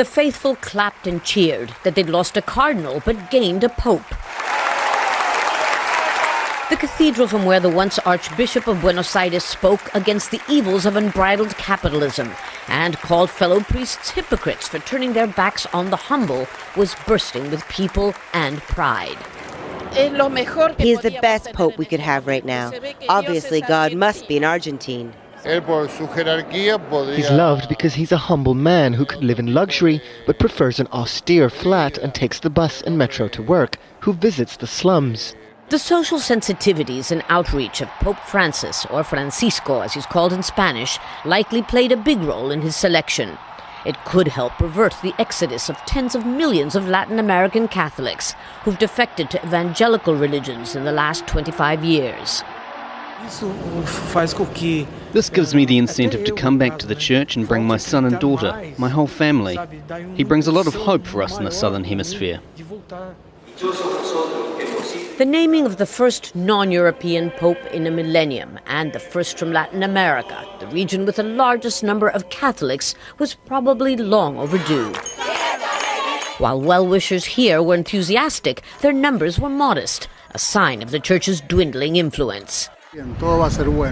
The faithful clapped and cheered that they'd lost a cardinal but gained a pope. The cathedral from where the once Archbishop of Buenos Aires spoke against the evils of unbridled capitalism and called fellow priests hypocrites for turning their backs on the humble was bursting with people and pride. He is the best pope we could have right now. Obviously, God must be in Argentina. He's loved because he's a humble man who could live in luxury but prefers an austere flat and takes the bus and metro to work, who visits the slums. The social sensitivities and outreach of Pope Francis, or Francisco as he's called in Spanish, likely played a big role in his selection. It could help revert the exodus of tens of millions of Latin American Catholics who've defected to evangelical religions in the last 25 years. This gives me the incentive to come back to the church and bring my son and daughter, my whole family. He brings a lot of hope for us in the Southern Hemisphere. The naming of the first non-European pope in a millennium and the first from Latin America, the region with the largest number of Catholics, was probably long overdue. While well-wishers here were enthusiastic, their numbers were modest, a sign of the church's dwindling influence.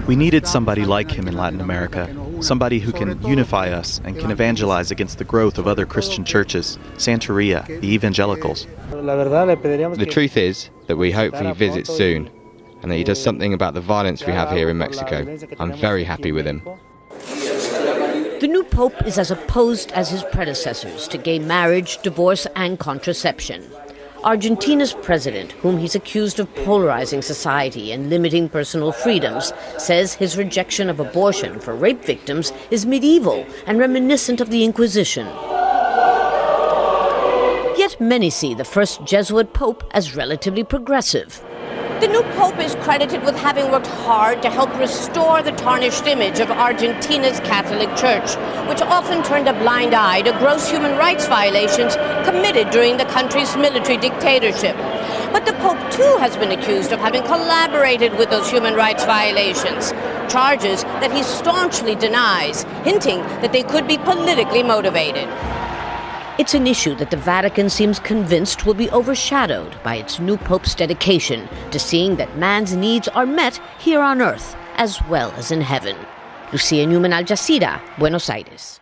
We needed somebody like him in Latin America, somebody who can unify us and can evangelize against the growth of other Christian churches, Santeria, the evangelicals. The truth is that we hope he visits soon and that he does something about the violence we have here in Mexico. I'm very happy with him. The new pope is as opposed as his predecessors to gay marriage, divorce, and contraception. Argentina's president, whom he's accused of polarizing society and limiting personal freedoms, says his rejection of abortion for rape victims is medieval and reminiscent of the Inquisition. Yet many see the first Jesuit pope as relatively progressive. The new pope is credited with having worked hard to help restore the tarnished image of Argentina's Catholic Church, which often turned a blind eye to gross human rights violations committed during the country's military dictatorship. But the pope, too, has been accused of having collaborated with those human rights violations, charges that he staunchly denies, hinting that they could be politically motivated. It's an issue that the Vatican seems convinced will be overshadowed by its new pope's dedication to seeing that man's needs are met here on earth as well as in heaven. Lucía Newman, Al Jazeera, Buenos Aires.